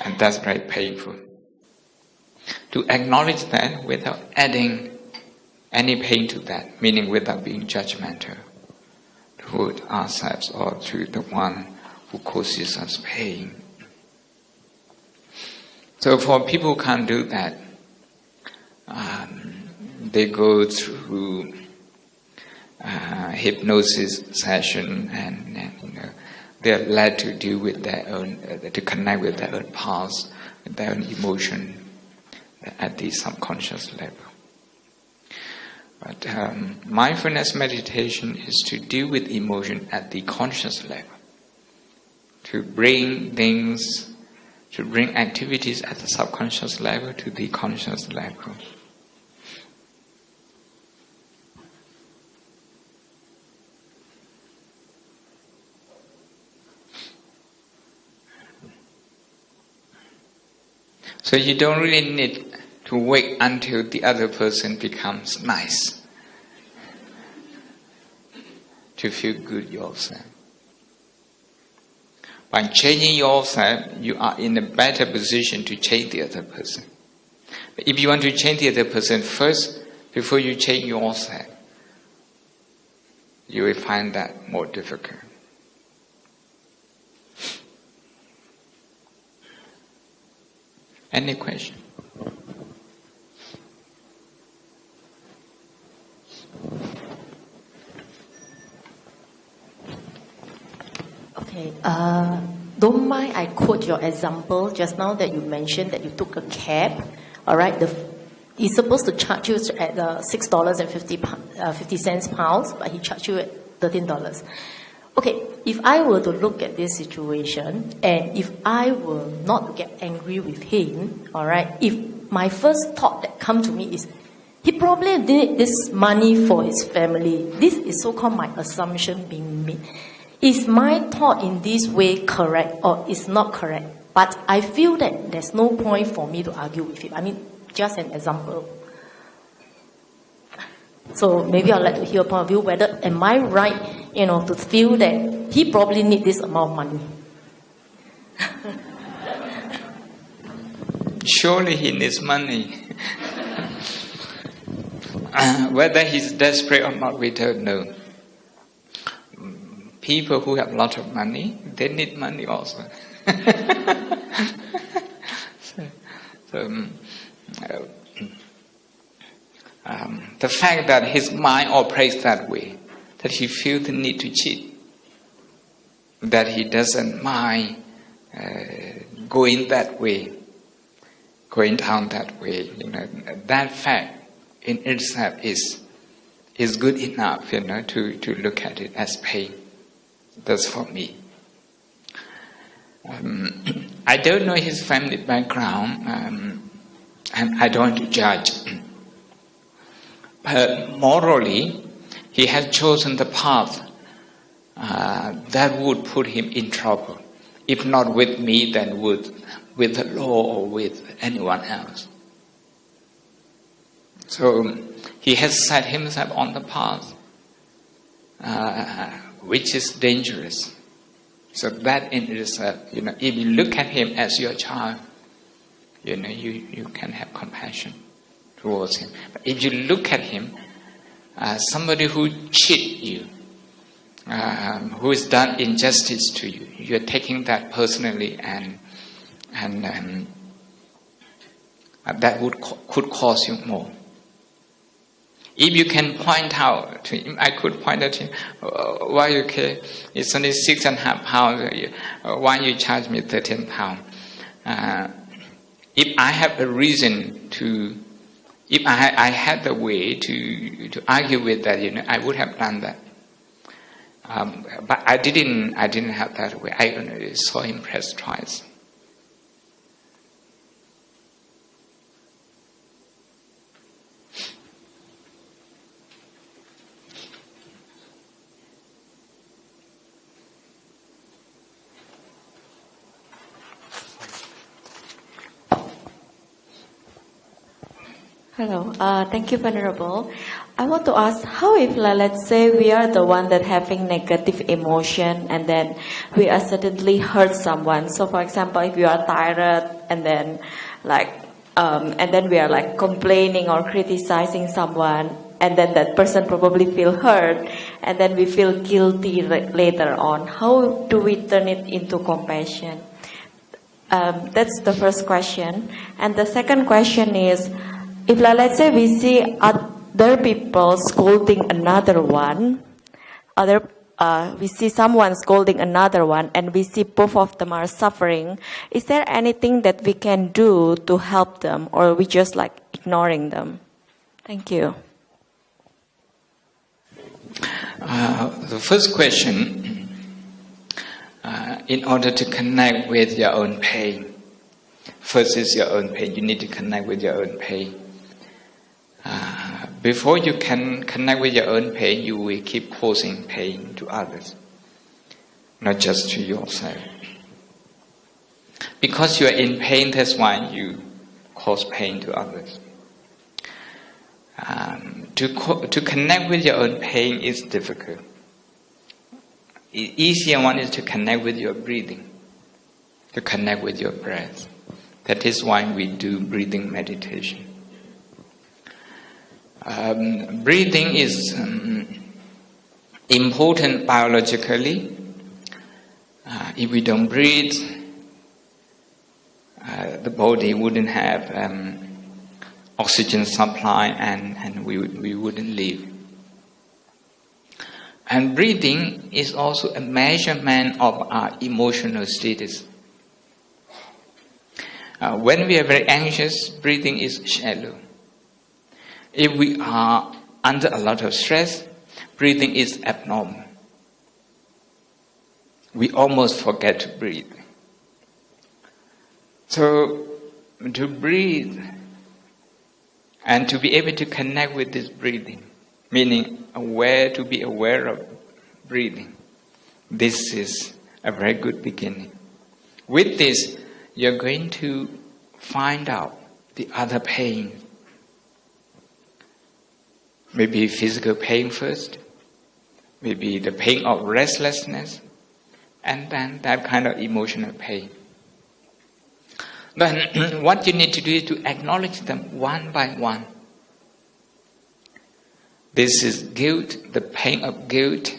And that's very painful. To acknowledge that without adding any pain to that, meaning without being judgmental toward ourselves or to the one who causes us pain. So for people who can't do that, they go through hypnosis session and they're led to deal with their own, to connect with their own past, with their own emotion at the subconscious level. But mindfulness meditation is to deal with emotion at the conscious level, to bring things, to bring activities at the subconscious level to the conscious level. So you don't really need to wait until the other person becomes nice to feel good yourself. By changing yourself, you are in a better position to change the other person. But if you want to change the other person first, before you change yourself, you will find that more difficult. Any question? Okay. Don't mind I quote your example just now that you mentioned that you took a cab. All right. He's supposed to charge you at $6.50 pounds, but he charged you at $13. Okay, if I were to look at this situation, and if I were not to get angry with him, all right, if my first thought that come to me is, he probably did this money for his family. This is so-called my assumption being made. Is my thought in this way correct or is not correct? But I feel that there's no point for me to argue with him. I mean, just an example. So maybe I'd like to hear a point of view whether am I right, to feel that he probably need this amount of money. Surely he needs money. Whether he's desperate or not, we don't know. People who have a lot of money, they need money also. The fact that his mind operates that way, that he feels the need to cheat, that he doesn't mind going that way, going down that way, that fact in itself is good enough, to look at it as pain. That's for me. I don't know his family background, and I don't want to judge. But morally, he has chosen the path that would put him in trouble. If not with me, then with the law or with anyone else. So he has set himself on the path, which is dangerous. So that in itself, if you look at him as your child, you can have compassion towards him. But if you look at him as somebody who cheats you, who has done injustice to you, you're taking that personally, and that could cause you more. If you can point out to him, I could point out to him, why okay, it's only 6.5 pounds, why you charge me 13 pounds? If I have a reason to, if I had the way to argue with that, I would have done that. But I didn't have that way. I only saw him press twice. Hello. Thank you, Venerable. I want to ask, how if, let's say, we are the one that having negative emotion and then we accidentally hurt someone. So, for example, if you are tired and then we are like complaining or criticizing someone, and then that person probably feel hurt, and then we feel guilty later on. How do we turn it into compassion? That's the first question. And the second question is, if let's say we see other people scolding another one, we see someone scolding another one, and we see both of them are suffering, is there anything that we can do to help them, or we just like ignoring them? Thank you. The first question, in order to connect with your own pain, first is your own pain. You need to connect with your own pain. Before you can connect with your own pain, you will keep causing pain to others, not just to yourself. Because you are in pain, that's why you cause pain to others. To connect with your own pain is difficult. The easier one is to connect with your breathing, to connect with your breath. That is why we do breathing meditation. Breathing is important biologically. If we don't breathe, the body wouldn't have oxygen supply, and we wouldn't live. And breathing is also a measurement of our emotional status. When we are very anxious, breathing is shallow. If we are under a lot of stress, breathing is abnormal. We almost forget to breathe. So, to breathe and to be able to connect with this breathing, meaning to be aware of breathing, this is a very good beginning. With this, you're going to find out the other pain. Maybe physical pain first, maybe the pain of restlessness, and then that kind of emotional pain. Then what you need to do is to acknowledge them one by one. This is guilt, the pain of guilt.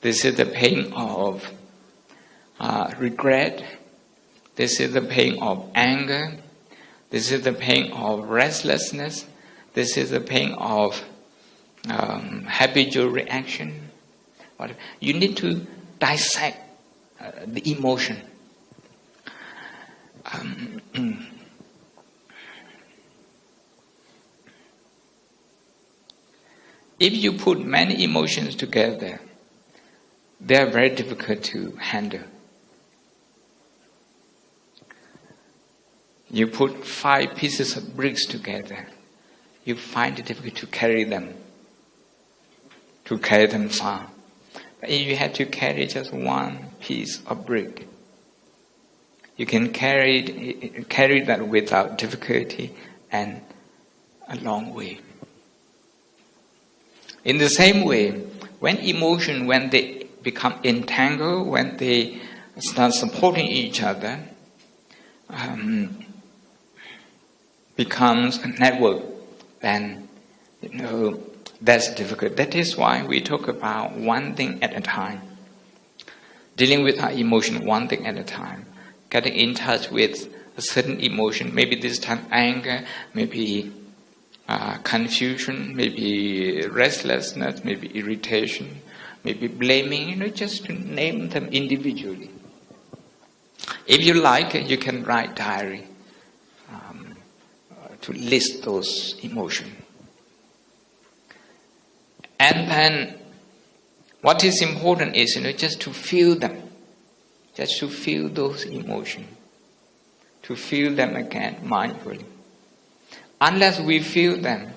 This is the pain of regret. This is the pain of anger. This is the pain of restlessness. This is the pain of habitual reaction. You need to dissect the emotion. If you put many emotions together, they are very difficult to handle. You put 5 pieces of bricks together, you find it difficult to carry them far. But if you have to carry just one piece of brick, you can carry that without difficulty and a long way. In the same way, when they become entangled, when they start supporting each other, becomes a network, then that's difficult. That is why we talk about one thing at a time. Dealing with our emotion one thing at a time. Getting in touch with a certain emotion, maybe this time anger, maybe confusion, maybe restlessness, maybe irritation, maybe blaming, just to name them individually. If you like, you can write diary to list those emotions. And then what is important is just to feel them, just to feel those emotions, to feel them again mindfully. Unless we feel them,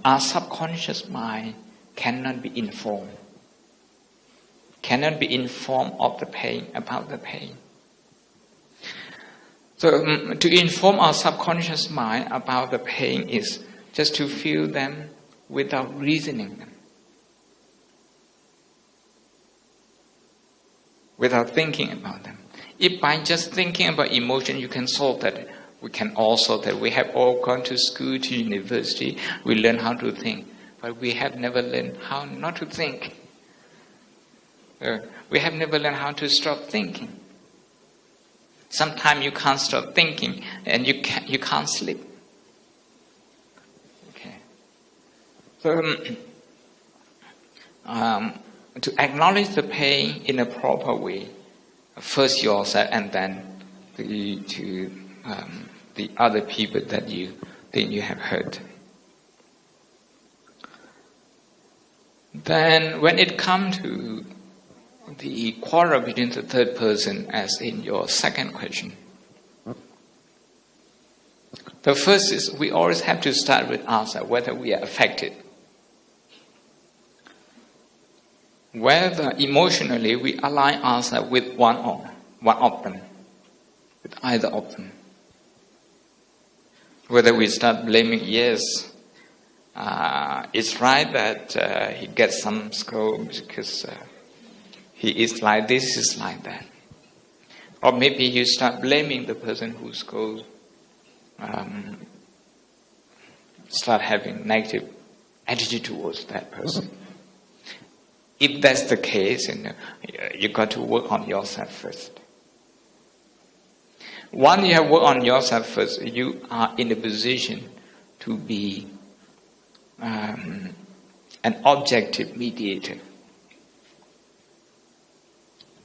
our subconscious mind cannot be informed of the pain, about the pain. So to inform our subconscious mind about the pain is just to feel them without reasoning them, without thinking about them. If by just thinking about emotion you can solve that, we can all solve that. We have all gone to school, to university, we learn how to think, but we have never learned how not to think. We have never learned how to stop thinking. Sometimes you can't stop thinking and you can't sleep. Okay. So to acknowledge the pain in a proper way, first yourself and then to the other people that you think you have hurt. Then when it comes to the quarrel between the third person, as in your second question, the first is we always have to start with ourselves, whether we are affected. Whether emotionally we align ourselves with one of them, with either of them. Whether we start blaming, yes, it's right that he gets some scold because he is like this, is like that. Or maybe you start blaming the person who scolds, start having negative attitude towards that person. If that's the case, you got to work on yourself first. Once you have worked on yourself first, you are in a position to be an objective mediator.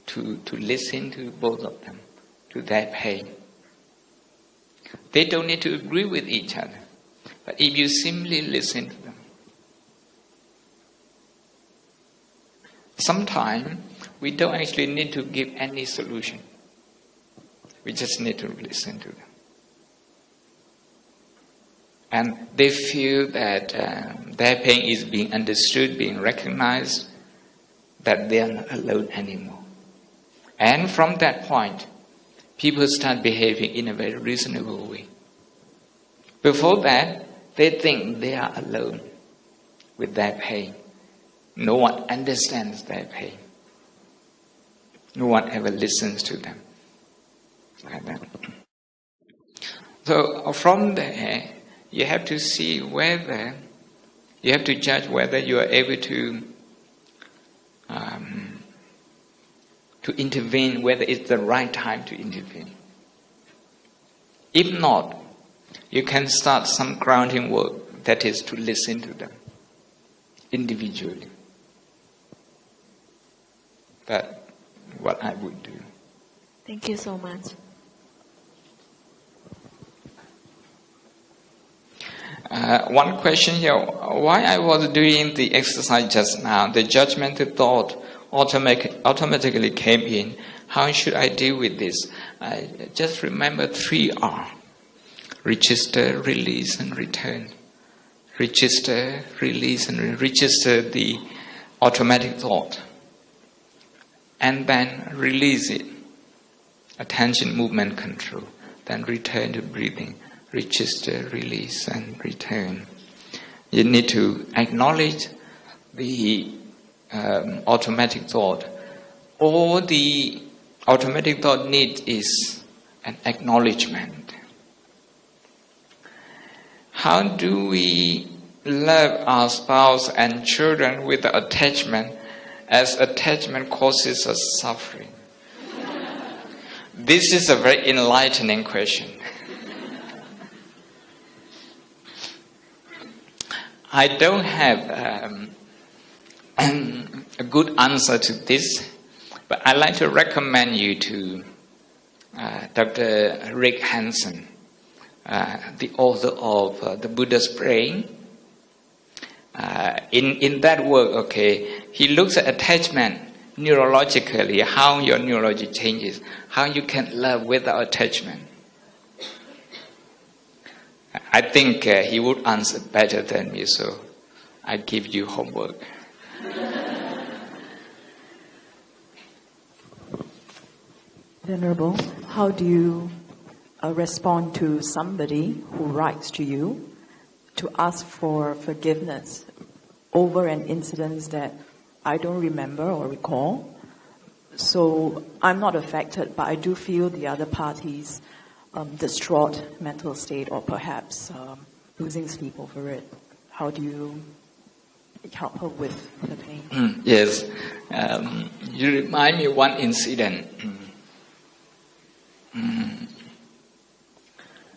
To listen to both of them, to their pain. They don't need to agree with each other, but if you simply listen to them. Sometimes we don't actually need to give any solution. We just need to listen to them. And they feel that their pain is being understood, being recognized, that they are not alone anymore. And from that point, people start behaving in a very reasonable way. Before that, they think they are alone with their pain. No one understands their pain. No one ever listens to them. Like that. So from there, you have to see whether, you have to judge whether you are able to intervene, whether it's the right time to intervene. If not, you can start some grounding work, that is to listen to them individually. That's what I would do. Thank you so much. One question here, why I was doing the exercise just now, the judgmental thought automatically came in. How should I deal with this? Just remember 3R. Register, release, and return. Register, release, and register the automatic thought. And then release it. Attention, movement, control. Then return to breathing. Register, release, and return. You need to acknowledge the automatic thought. All the automatic thought needs is an acknowledgement. How do we love our spouse and children with attachment, as attachment causes us suffering? This is a very enlightening question. I don't have a good answer to this, but I'd like to recommend you to Dr. Rick Hansen, the author of The Buddha's Brain. In that work, he looks at attachment neurologically, how your neurology changes, how you can love without attachment. I think he would answer better than me, so I give you homework. Venerable, how do you respond to somebody who writes to you to ask for forgiveness over an incident that I don't remember or recall. So I'm not affected, but I do feel the other party's distraught mental state, or perhaps losing sleep over it. How do you help her with the pain? Yes. You remind me one incident.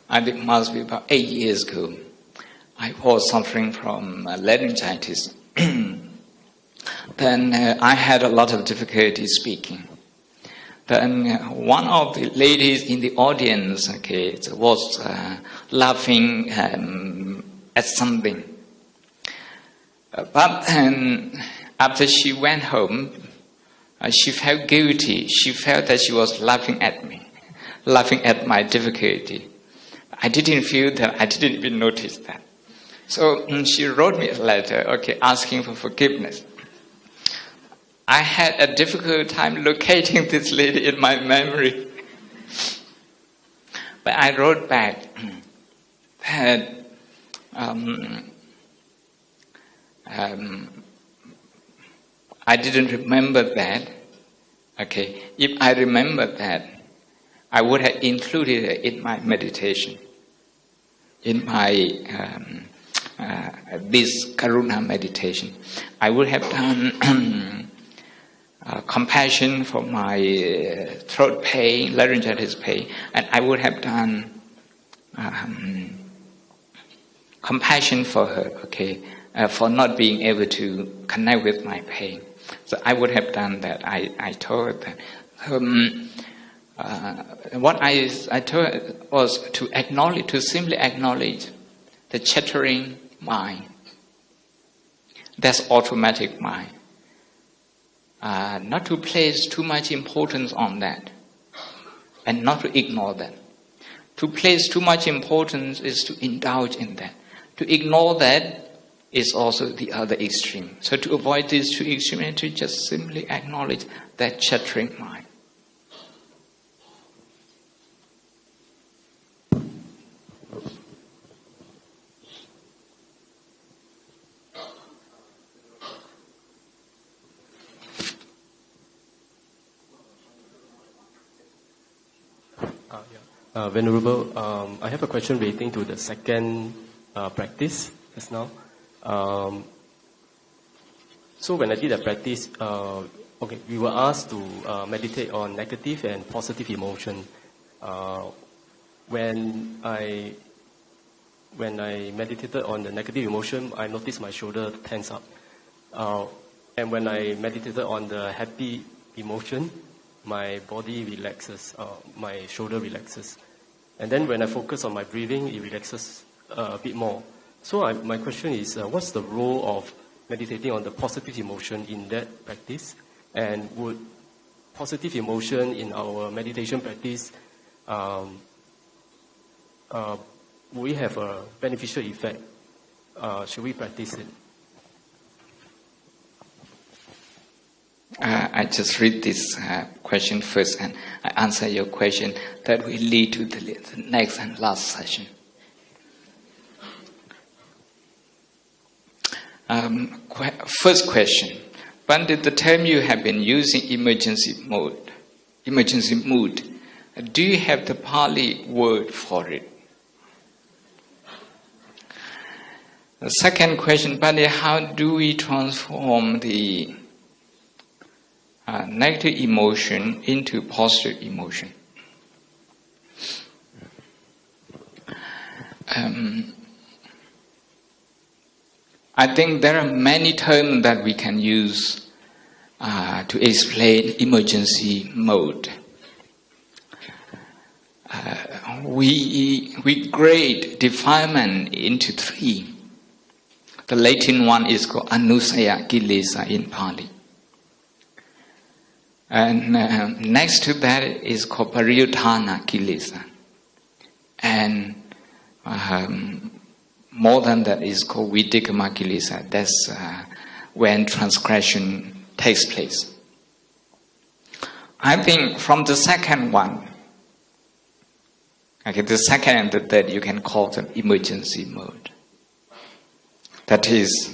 I think it must be about 8 years ago. I was suffering from laryngitis. Then I had a lot of difficulty speaking. Then one of the ladies in the audience, was laughing at something. But after she went home, she felt guilty. She felt that she was laughing at me, laughing at my difficulty. I didn't feel that. I didn't even notice that. So she wrote me a letter, asking for forgiveness. I had a difficult time locating this lady in my memory. But I wrote back that I didn't remember that. If I remembered that, I would have included it in my meditation, in my this Karuna meditation. I would have done compassion for my throat pain, laryngitis pain, and I would have done compassion for her, for not being able to connect with my pain. So I would have done that. I told her that. What I told her was to simply acknowledge the chattering mind. That's automatic mind. Not to place too much importance on that, and not to ignore that. To place too much importance is to indulge in that. To ignore that is also the other extreme. So to avoid these two extremes, to just simply acknowledge that chattering mind. Venerable, I have a question relating to the second practice just now. So when I did a practice, we were asked to meditate on negative and positive emotion. When I meditated on the negative emotion, I noticed my shoulder tense up. And when I meditated on the happy emotion, my body relaxes, my shoulder relaxes. And then when I focus on my breathing, it relaxes a bit more. So my question is, what's the role of meditating on the positive emotion in that practice? And would positive emotion in our meditation practice, will we have a beneficial effect? Should we practice it? I just read this question first, and I answer your question. That will lead to the next and last session. First question. Pandit, the term you have been using, emergency mood, do you have the Pali word for it? The second question, Pandit, how do we transform the negative emotion into positive emotion? I think there are many terms that we can use to explain emergency mode. We grade defilement into three. The Latin one is called anusaya kilesa in Pali. And next to that is called pariyuthana kilesa. And more than that is called vidikama kilesa. That's when transgression takes place. I think from the second one, Okay, the second and the third you can call them emergency mode. That is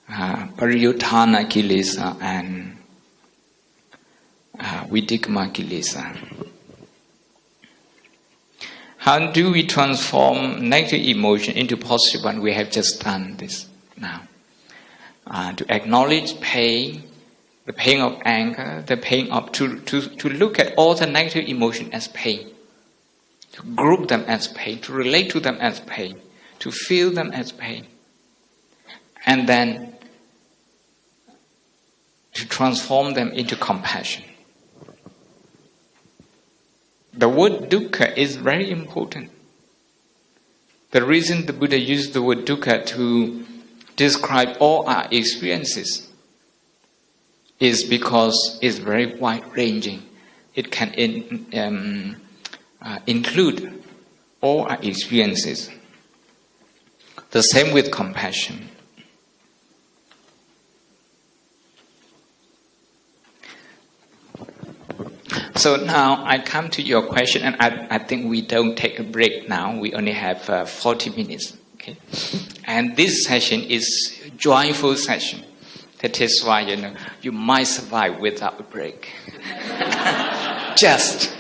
Pariyuthana Kilesa and Vidikama Kilesa. How do we transform negative emotion into positive one? We have just done this now. To acknowledge pain, the pain of anger, the pain of to look at all the negative emotion as pain, to group them as pain, to relate to them as pain, to feel them as pain, and then to transform them into compassion. The word dukkha is very important. The reason the Buddha used the word dukkha to describe all our experiences is because it's very wide-ranging. It can include all our experiences. The same with compassion. So now I come to your question, and I think we don't take a break now. We only have 40 minutes. Okay, and this session is a joyful session. That is why you might survive without a break. Just.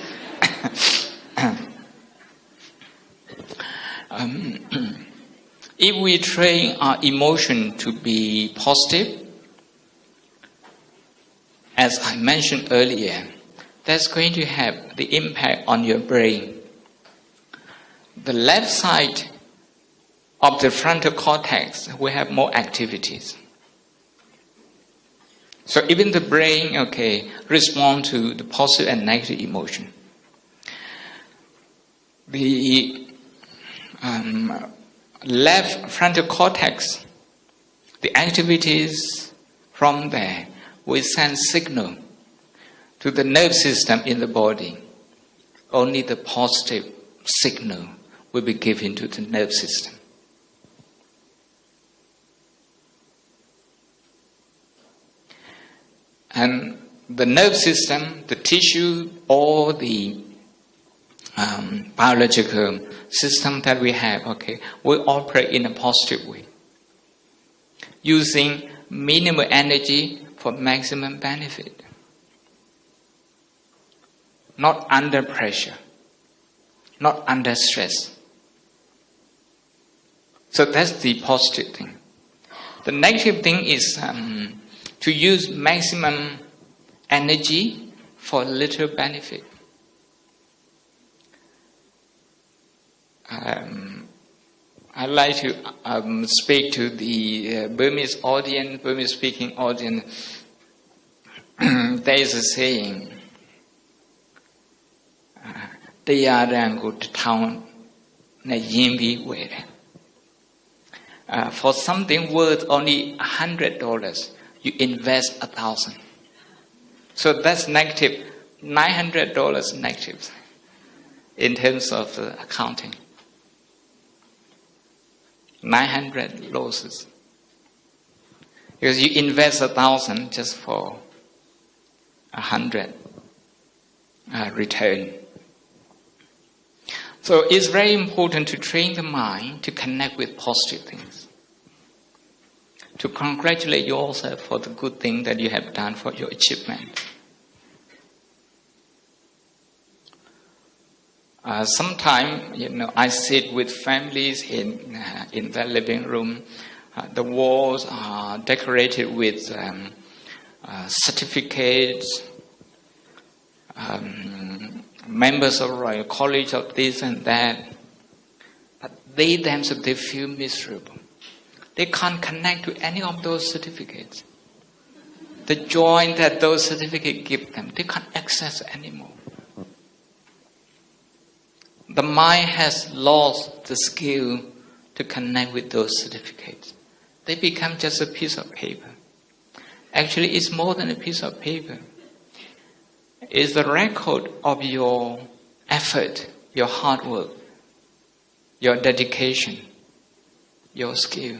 If we train our emotion to be positive, as I mentioned earlier, that's going to have the impact on your brain. The left side of the frontal cortex will have more activities. So even the brain, respond to the positive and negative emotion. The left frontal cortex, the activities from there will send signal to the nerve system in the body. Only the positive signal will be given to the nerve system. And the nerve system, the tissue, all the biological system that we have, will operate in a positive way, using minimal energy for maximum benefit. Not under pressure, not under stress. So that's the positive thing. The negative thing is to use maximum energy for little benefit. I'd like to speak to the Burmese speaking audience. There is a saying, for something worth only $100, you invest 1,000. So that's negative, $900 negative in terms of accounting. 900 losses. Because you invest 1,000 just for 100 return. So it's very important to train the mind to connect with positive things. To congratulate yourself for the good thing that you have done, for your achievement. Sometimes, I sit with families in their living room. The walls are decorated with certificates, members of Royal College of this and that. But they themselves, they feel miserable. They can't connect to any of those certificates. The joy that those certificates give them, they can't access anymore. The mind has lost the skill to connect with those certificates. They become just a piece of paper. Actually, it's more than a piece of paper. It's the record of your effort, your hard work, your dedication, your skill.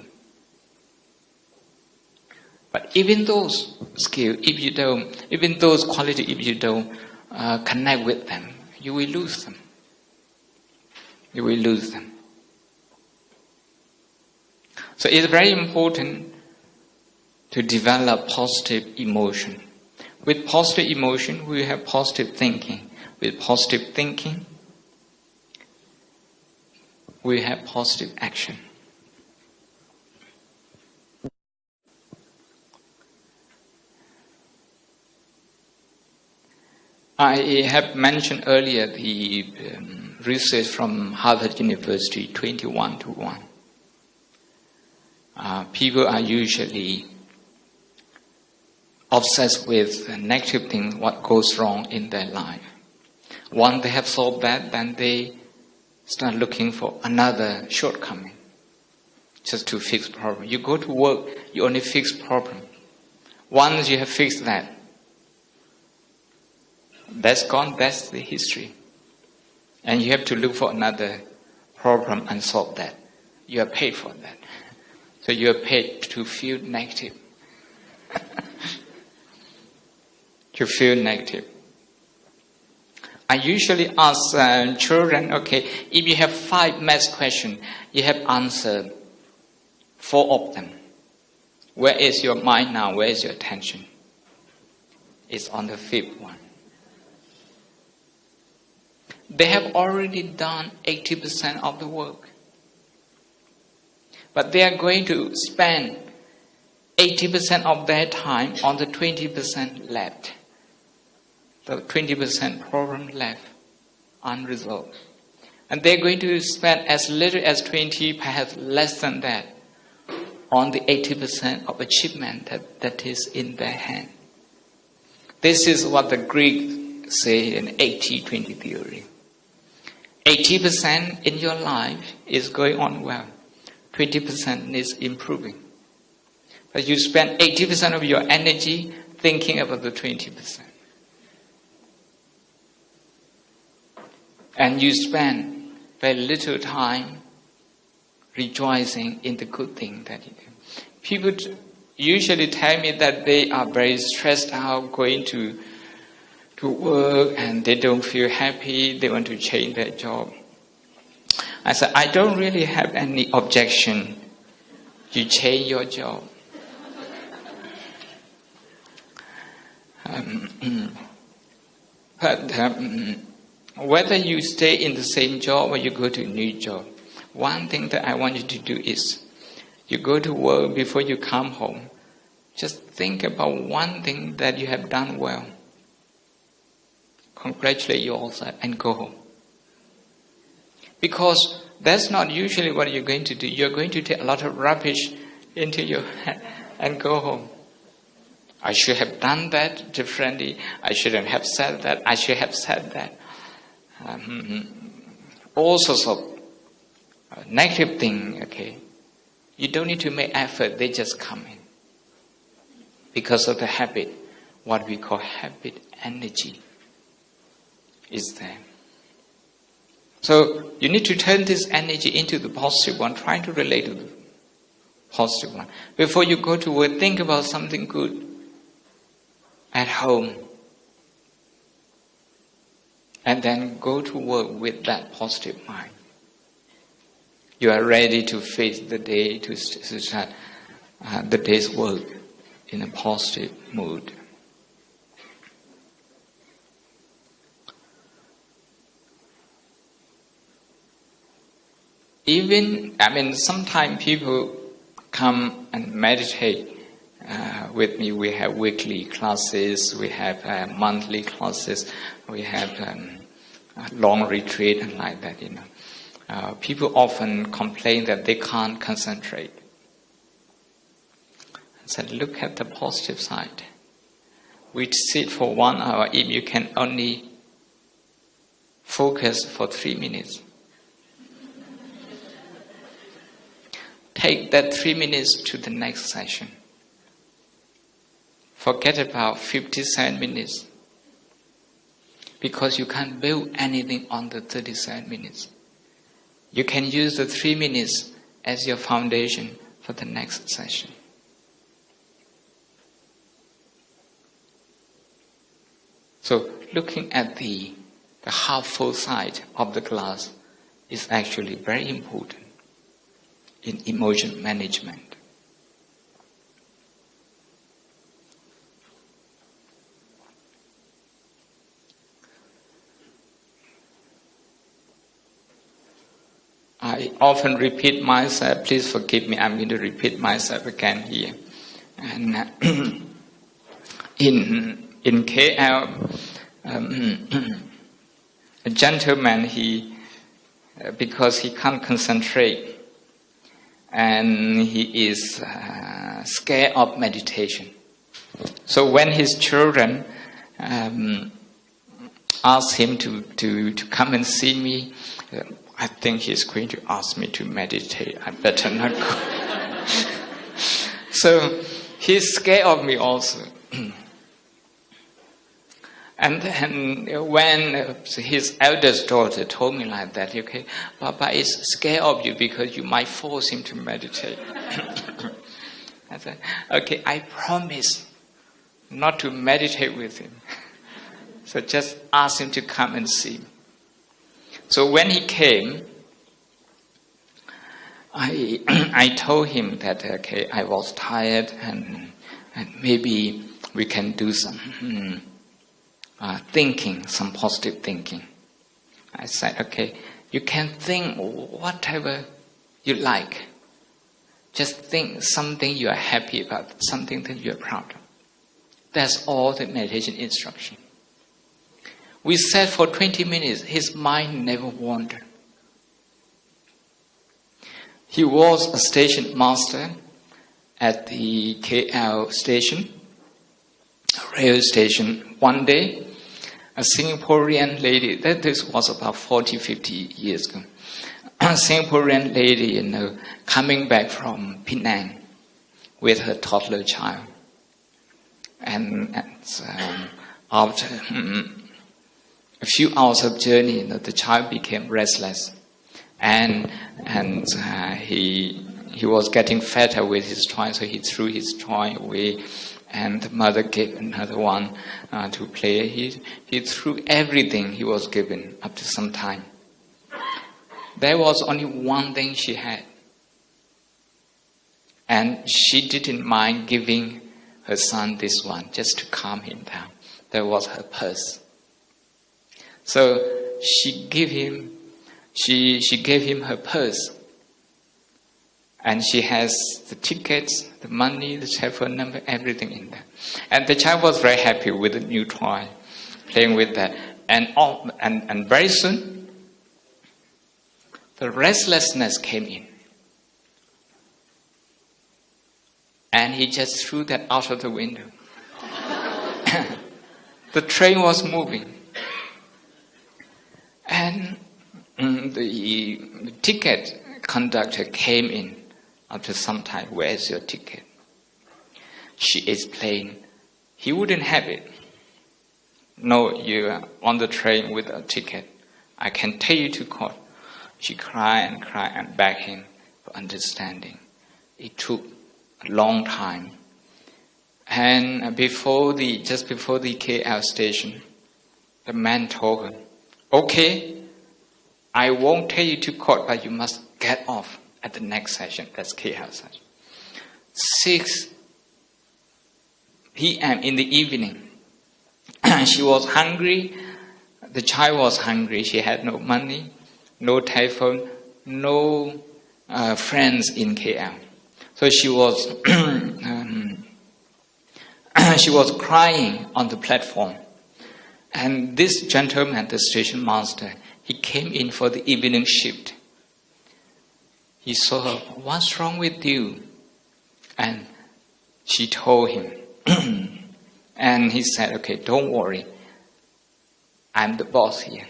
But even those skills, even those qualities, if you don't connect with them, you will lose them. you will lose them. So it's very important to develop positive emotion. With positive emotion, we have positive thinking. With positive thinking, we have positive action. I have mentioned earlier the research from Harvard University, 21 to 1. People are usually obsessed with negative things, what goes wrong in their life. Once they have solved that, then they start looking for another shortcoming, just to fix problem. You go to work, you only fix problem. Once you have fixed that, that's gone, that's the history. And you have to look for another problem and solve that. You are paid for that. So you are paid to feel negative. To feel negative. I usually ask children, okay, if you have 5 math questions, you have answered 4 of them. Where is your mind now? Where is your attention? It's on the 5th one. They have already done 80% of the work. But they are going to spend 80% of their time on the 20% left. The 20% problem left unresolved. And they're going to spend as little as 20, perhaps less than that, on the 80% of achievement that is in their hand. This is what the Greeks say in 80-20 theory. 80% in your life is going on well. 20% needs improving. But you spend 80% of your energy thinking about the 20%. And you spend very little time rejoicing in the good thing that you do. People usually tell me that they are very stressed out going to work and they don't feel happy, they want to change their job. I said, I don't really have any objection. You change your job. But whether you stay in the same job or you go to a new job, one thing that I want you to do is, you go to work, before you come home, just think about one thing that you have done well. Congratulate yourself and go home. Because that's not usually what you're going to do. You're going to take a lot of rubbish into your head and go home. I should have done that differently. I shouldn't have said that. I should have said that. All sorts of negative things, okay. You don't need to make effort. They just come in. Because of the habit, what we call habit energy is there. So you need to turn this energy into the positive one, try to relate to the positive one. Before you go to work, think about something good at home. And then go to work with that positive mind. You are ready to face the day, to start the day's work in a positive mood. Sometimes people come and meditate with me. We have weekly classes, we have monthly classes, we have long retreat and like that, People often complain that they can't concentrate. I said, look at the positive side. We sit for 1 hour if you can only focus for 3 minutes. Take that 3 minutes to the next session. Forget about 57 minutes. Because you can't build anything on the 37 minutes. You can use the 3 minutes as your foundation for the next session. So looking at the half full side of the glass is actually very important in emotion management. I often repeat myself, please forgive me, I'm going to repeat myself again here. And in KL, a gentleman, because he can't concentrate, and he is scared of meditation. So when his children asked him to come and see me, I think he's going to ask me to meditate. I better not go. So he's scared of me also. And then when his eldest daughter told me like that, okay, Papa is scared of you because you might force him to meditate. I said, okay, I promise not to meditate with him. So just ask him to come and see me. So when he came, I told him that, okay, I was tired and maybe we can do some thinking, some positive thinking. I said, okay, you can think whatever you like. Just think something you are happy about, something that you are proud of. That's all the meditation instruction. We sat for 20 minutes. His mind never wandered. He was a station master at the KL station, rail station. One day, a Singaporean lady, this was about 40, 50 years ago, a Singaporean lady, coming back from Penang with her toddler child. And after a few hours of journey, the child became restless, and he was getting fatter with his toy, so he threw his toy away, and the mother gave another one to play. He threw everything he was given up to some time. There was only one thing she had, and she didn't mind giving her son this one just to calm him down. That was her purse. So she gave him her purse, and she has the tickets, the money, the telephone number, everything in there. And the child was very happy with the new toy, playing with that. And very soon, the restlessness came in, and he just threw that out of the window. The train was moving. And the ticket conductor came in after some time. Where's your ticket? She explained. He wouldn't have it. No, you are on the train with a ticket. I can take you to court. She cried and begged him for understanding. It took a long time. And just before the KL station, the man told her, okay, I won't take you to court, but you must get off at the next session. That's KL session. 6 p.m. in the evening. She was hungry. The child was hungry. She had no money, no telephone, no friends in KL. So she was she was crying on the platform. And this gentleman, the station master, he came in for the evening shift. He saw her, what's wrong with you? And she told him. And he said, okay, don't worry. I'm the boss here.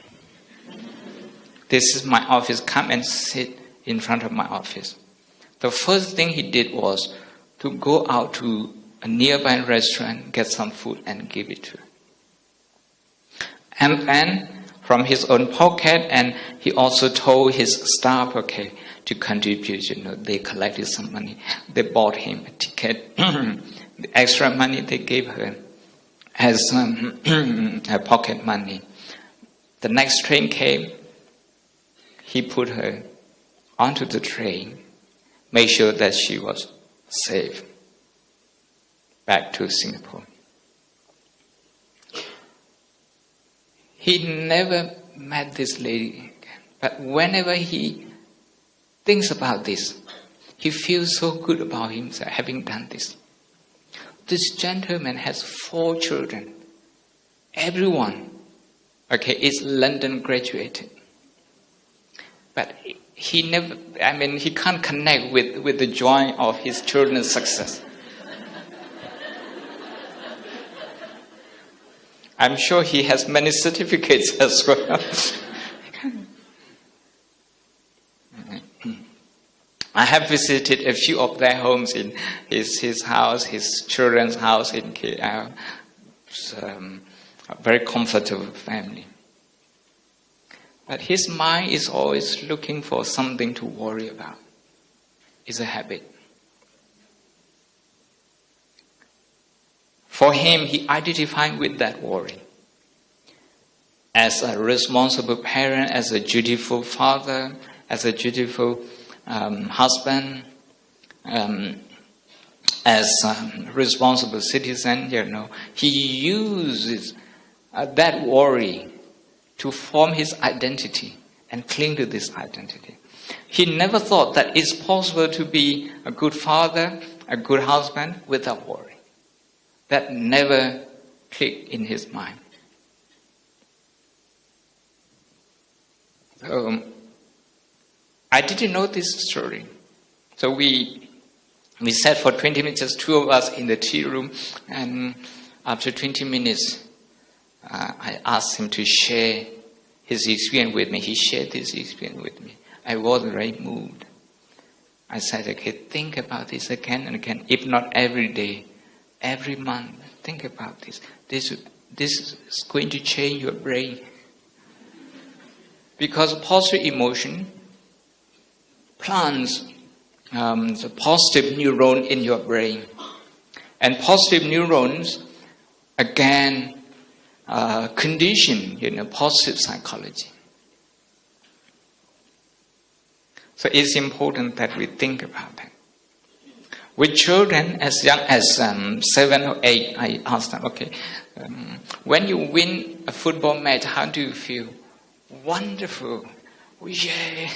This is my office. Come and sit in front of my office. The first thing he did was to go out to a nearby restaurant, get some food and give it to her. And then from his own pocket, and he also told his staff, okay, to contribute, they collected some money. They bought him a ticket. The extra money they gave her as her pocket money. The next train came. he put her onto the train, made sure that she was safe back to Singapore. He never met this lady again, but whenever he thinks about this, he feels so good about himself having done this. This gentleman has 4 children. Everyone, is London graduated. But he can't connect with the joy of his children's success. I'm sure he has many certificates as well. I have visited a few of their homes in his house, his children's house in KL. It's a very comfortable family. But his mind is always looking for something to worry about. It's a habit. For him, he identified with that worry. As a responsible parent, as a dutiful father, as a dutiful husband, as a responsible citizen, he uses that worry to form his identity and cling to this identity. He never thought that it's possible to be a good father, a good husband without worry. That never clicked in his mind. I didn't know this story. So we sat for 20 minutes, just 2 of us in the tea room, and after 20 minutes, I asked him to share his experience with me. He shared this experience with me. I was very moved. I said, think about this again and again, if not every day, every month. Think about this. This is going to change your brain. Because positive emotion plants the positive neuron in your brain. And positive neurons, again, condition, positive psychology. So it's important that we think about that. With children as young as 7 or 8, I ask them, when you win a football match, how do you feel? Wonderful. Yeah.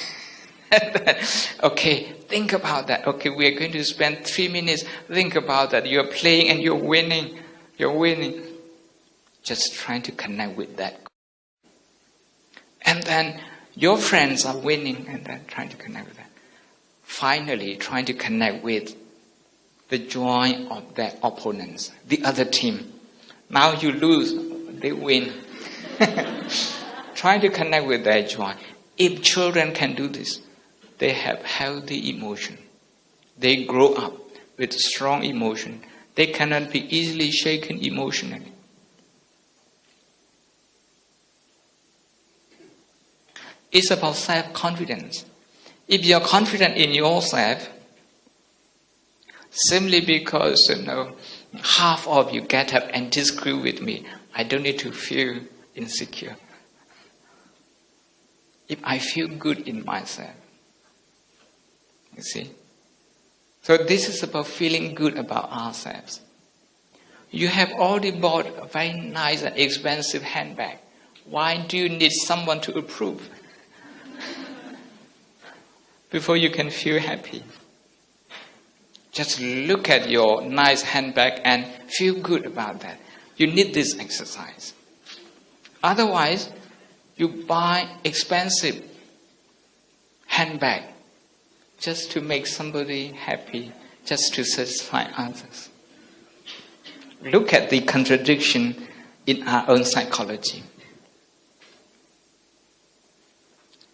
Think about that. We are going to spend 3 minutes. Think about that. You're playing and you're winning. You're winning. Just trying to connect with that. And then your friends are winning and then trying to connect with that. Finally, trying to connect with the joy of their opponents, the other team. Now you lose, they win. Trying to connect with their joy. If children can do this, they have healthy emotion. They grow up with strong emotion. They cannot be easily shaken emotionally. It's about self-confidence. If you're confident in yourself, simply because, half of you get up and disagree with me, I don't need to feel insecure. If I feel good in myself. You see? So this is about feeling good about ourselves. You have already bought a very nice and expensive handbag. Why do you need someone to approve? Before you can feel happy. Just look at your nice handbag and feel good about that. You need this exercise. Otherwise, you buy expensive handbag just to make somebody happy, just to satisfy others. Look at the contradiction in our own psychology.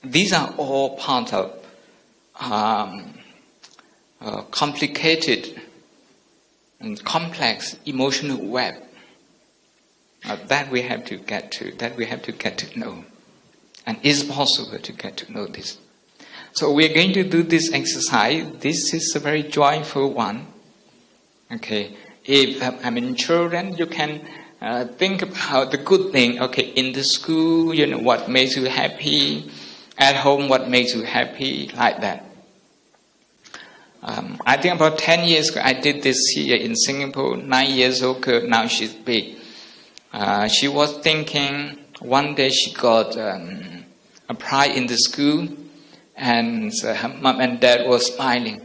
These are all part of complicated and complex emotional web that we have to get to know. And it's possible to get to know this. So we're going to do this exercise. This is a very joyful one. If children, you can think about the good thing. In the school, what makes you happy? At home, what makes you happy, like that. I think about 10 years ago, I did this here in Singapore. 9 years old girl, now she's big. She was thinking, one day she got a prize in the school, and her mom and dad were smiling.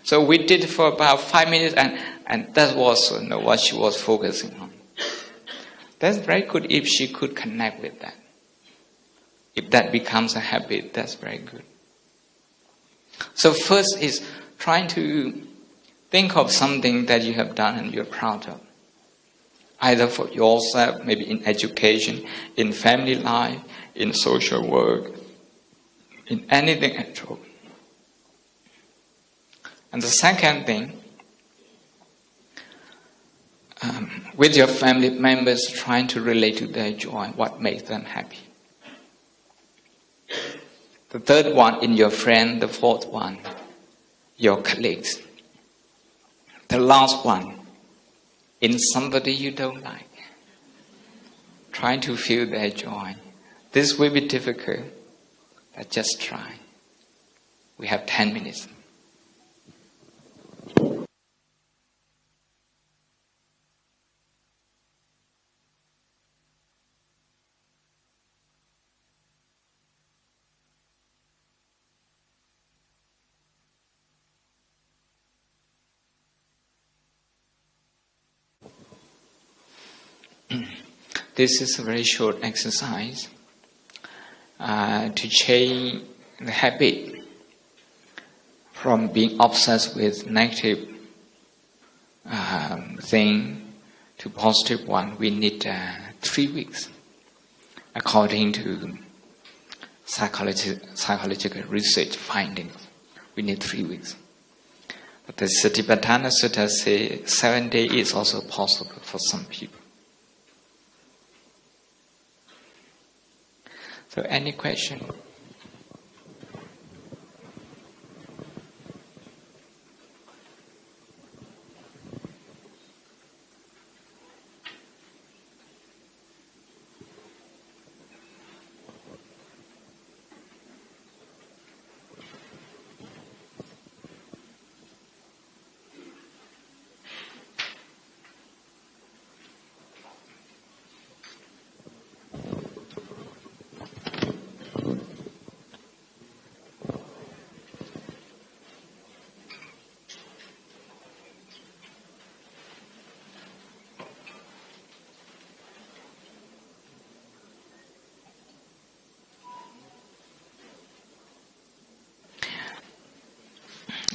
So we did it for about 5 minutes, and that was what she was focusing on. That's very good if she could connect with that. If that becomes a habit, that's very good. So first is trying to think of something that you have done and you're proud of. Either for yourself, maybe in education, in family life, in social work, in anything at all. And the second thing, with your family members, trying to relate to their joy, what makes them happy. The third one, in your friend. The fourth one, your colleagues. The last one, in somebody you don't like. Trying to feel their joy. This will be difficult, but just try. We have 10 minutes. This is a very short exercise to change the habit from being obsessed with negative thing to positive one. We need 3 weeks, according to psychological research findings. We need 3 weeks. But the Satipatthana Sutta says 7 days is also possible for some people. So any question?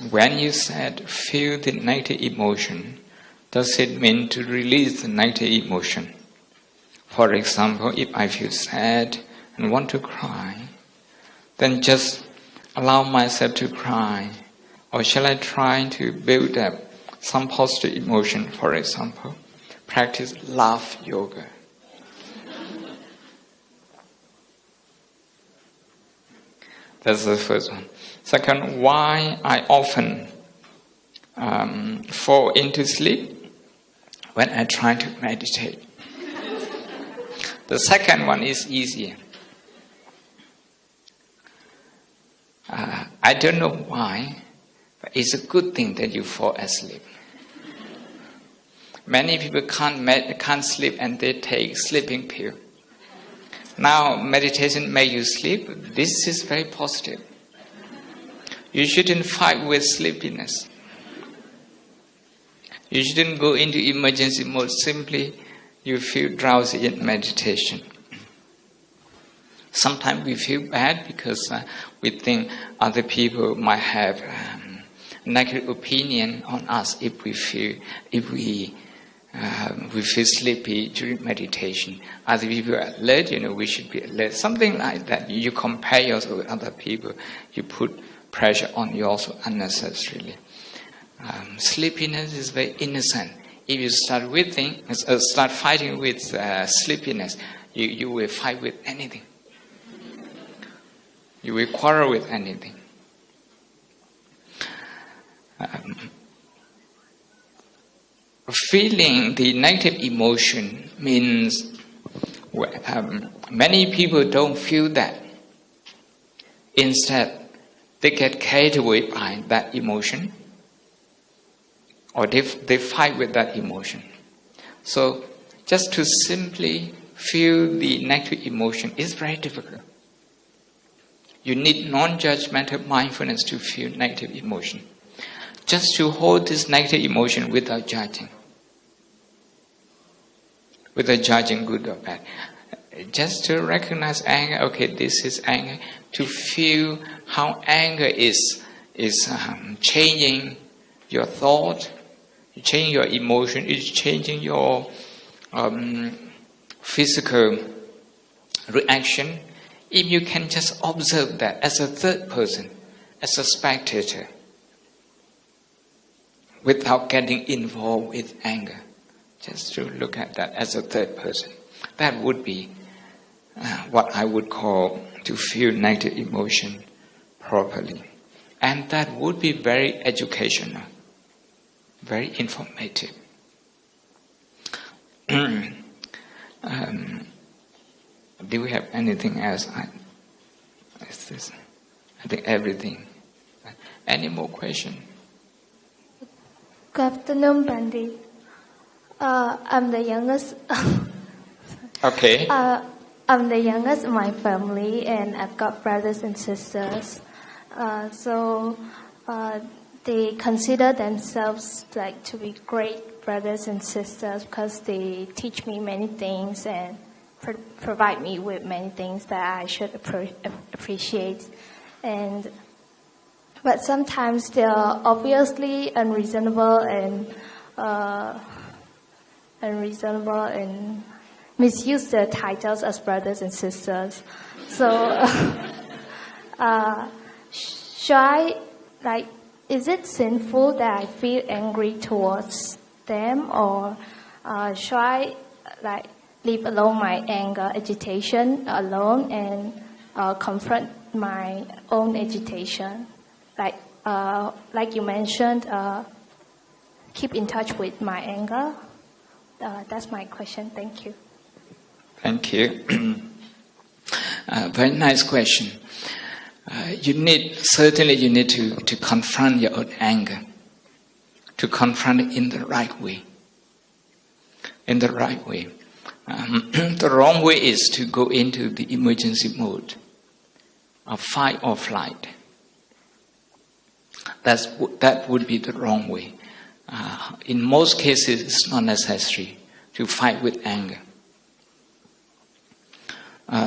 When you said feel the negative emotion, does it mean to release the negative emotion? For example, if I feel sad and want to cry, then just allow myself to cry. Or shall I try to build up some positive emotion, for example, practice laugh yoga? That's the first one. Second, why I often fall into sleep when I try to meditate. The second one is easier. I don't know why, but it's a good thing that you fall asleep. Many people can't sleep and they take sleeping pill. Now meditation makes you sleep. This is very positive. You shouldn't fight with sleepiness. You shouldn't go into emergency mode. Simply, you feel drowsy in meditation. Sometimes we feel bad because we think other people might have negative opinion on us if we feel sleepy during meditation. Other people are alert, we should be alert. Something like that. You compare yourself with other people. You put pressure on you also unnecessarily. Sleepiness is very innocent. If you start fighting with sleepiness, you will fight with anything. You will quarrel with anything. Feeling the negative emotion means many people don't feel that. Instead, they get carried away by that emotion, or they fight with that emotion. So just to simply feel the negative emotion is very difficult. You need non-judgmental mindfulness to feel negative emotion. Just to hold this negative emotion without judging good or bad. Just to recognize anger, okay, this is anger. To feel how anger is changing your thought, changing your emotion, it's changing your physical reaction. If you can just observe that as a third person, as a spectator, without getting involved with anger, just to look at that as a third person, that would be what I would call to feel negative emotion properly. And that would be very educational, very informative. Do we have anything else? I think everything. Any more questions? Good afternoon, Pandit. I'm the youngest. Okay. I'm the youngest in my family, and I've got brothers and sisters. So they consider themselves like to be great brothers and sisters because they teach me many things and provide me with many things that I should appreciate. But sometimes they are obviously unreasonable and misuse their titles as brothers and sisters. So, should I, is it sinful that I feel angry towards them, or should I, leave alone my anger, agitation alone and confront my own agitation? Like you mentioned, keep in touch with my anger. That's my question. Thank you. Thank you. Very nice question. You need to confront your own anger, to confront it in the right way. In the right way. The wrong way is to go into the emergency mode of fight or flight. That would be the wrong way. In most cases, it's not necessary to fight with anger.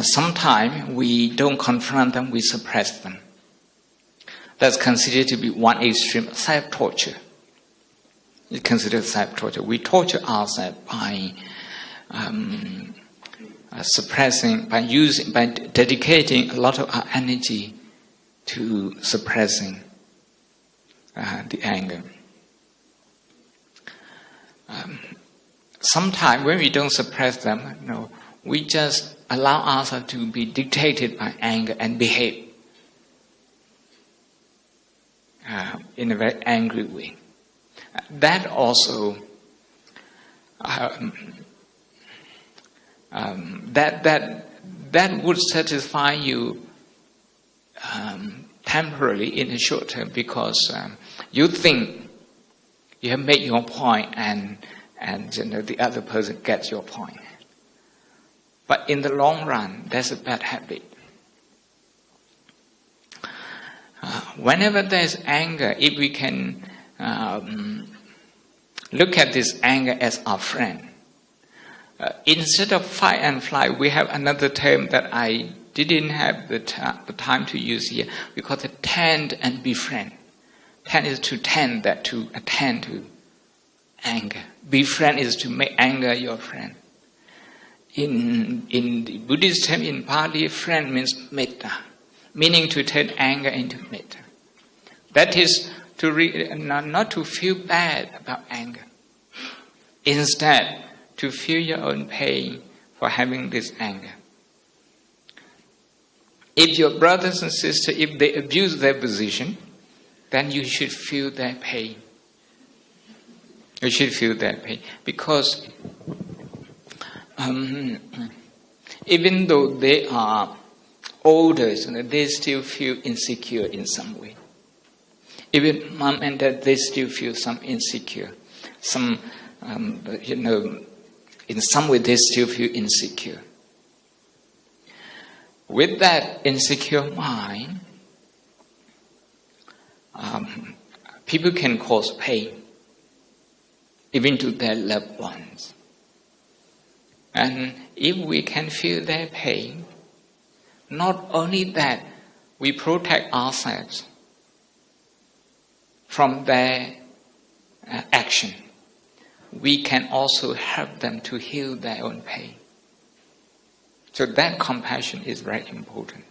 Sometimes we don't confront them, we suppress them. That's considered to be one extreme, self-torture. It's considered self-torture. We torture ourselves by suppressing, by dedicating a lot of our energy to suppressing the anger. Sometimes when we don't suppress them, we just allow ourselves to be dictated by anger and behave in a very angry way. That also that would satisfy you temporarily in the short term, because you think you have made your point and the other person gets your point. But in the long run, that's a bad habit. Whenever there's anger, if we can look at this anger as our friend, instead of fight and flight, we have another term that I didn't have the time to use here. We call it tend and befriend. Tend is to tend, that to attend to anger. Befriend is to make anger your friend. In the Buddhist term, in Pali, friend means metta, meaning to turn anger into metta. That is to not to feel bad about anger. Instead, to feel your own pain for having this anger. If your brothers and sisters, if they abuse their position, then you should feel their pain. You should feel their pain. Because even though they are older, they still feel insecure in some way. Even mom and dad, they still feel some insecure. In some way they still feel insecure. With that insecure mind, people can cause pain, even to their loved ones. And if we can feel their pain, not only that, we protect ourselves from their action, we can also help them to heal their own pain. So that compassion is very important.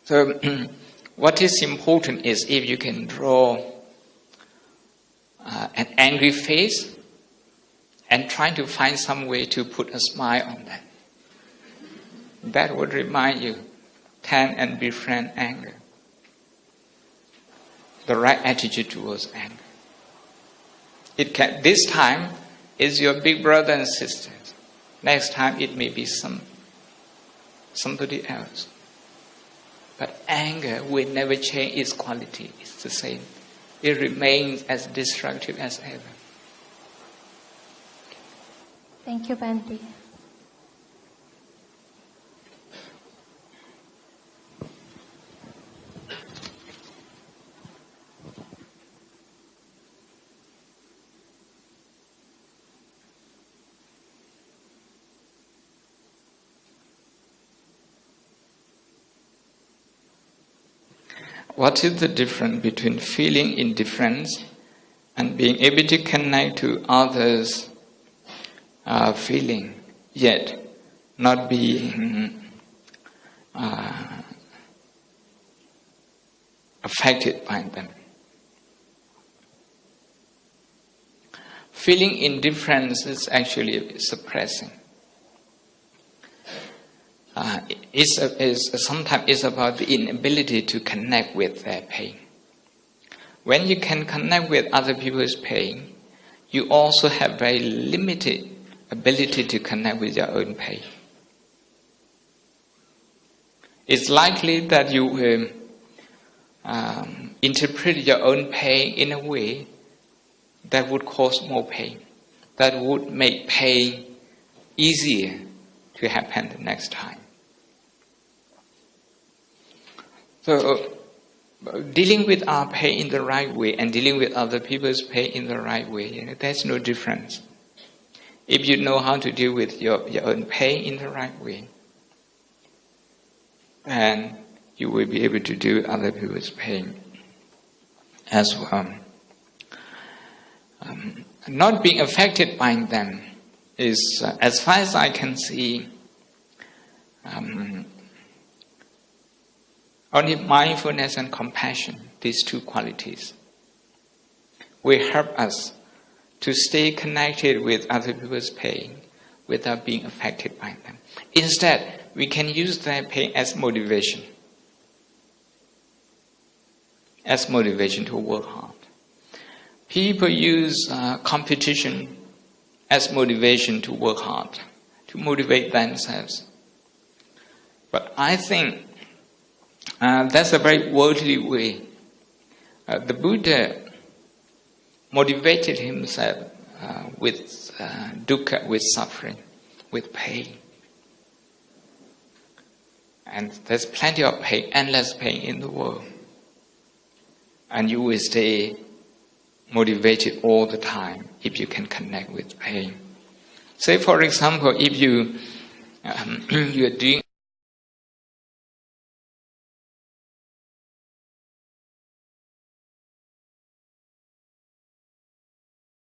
So what is important is if you can draw an angry face and try to find some way to put a smile on that. That would remind you, turn and befriend anger. The right attitude towards anger. This time is your big brother and sister. Next time it may be somebody else. But anger will never change its quality. It's the same. It remains as destructive as ever. Thank you, Bhante. What is the difference between feeling indifference and being able to connect to others' feeling, yet not being affected by them? Feeling indifference is actually suppressing. Sometimes it's about the inability to connect with their pain. When you can connect with other people's pain, you also have very limited ability to connect with your own pain. It's likely that you will interpret your own pain in a way that would cause more pain, that would make pain easier to happen the next time. So, dealing with our pain in the right way and dealing with other people's pain in the right way, there's no difference. If you know how to deal with your own pain in the right way, then you will be able to deal with other people's pain as well. Not being affected by them is, as far as I can see, only mindfulness and compassion, these two qualities, will help us to stay connected with other people's pain without being affected by them. Instead, we can use their pain as motivation to work hard. People use competition as motivation to work hard, to motivate themselves. But I think that's a very worldly way. The Buddha motivated himself with dukkha, with suffering, with pain. And there's plenty of pain, endless pain in the world. And you will stay motivated all the time if you can connect with pain. Say, for example, if you're doing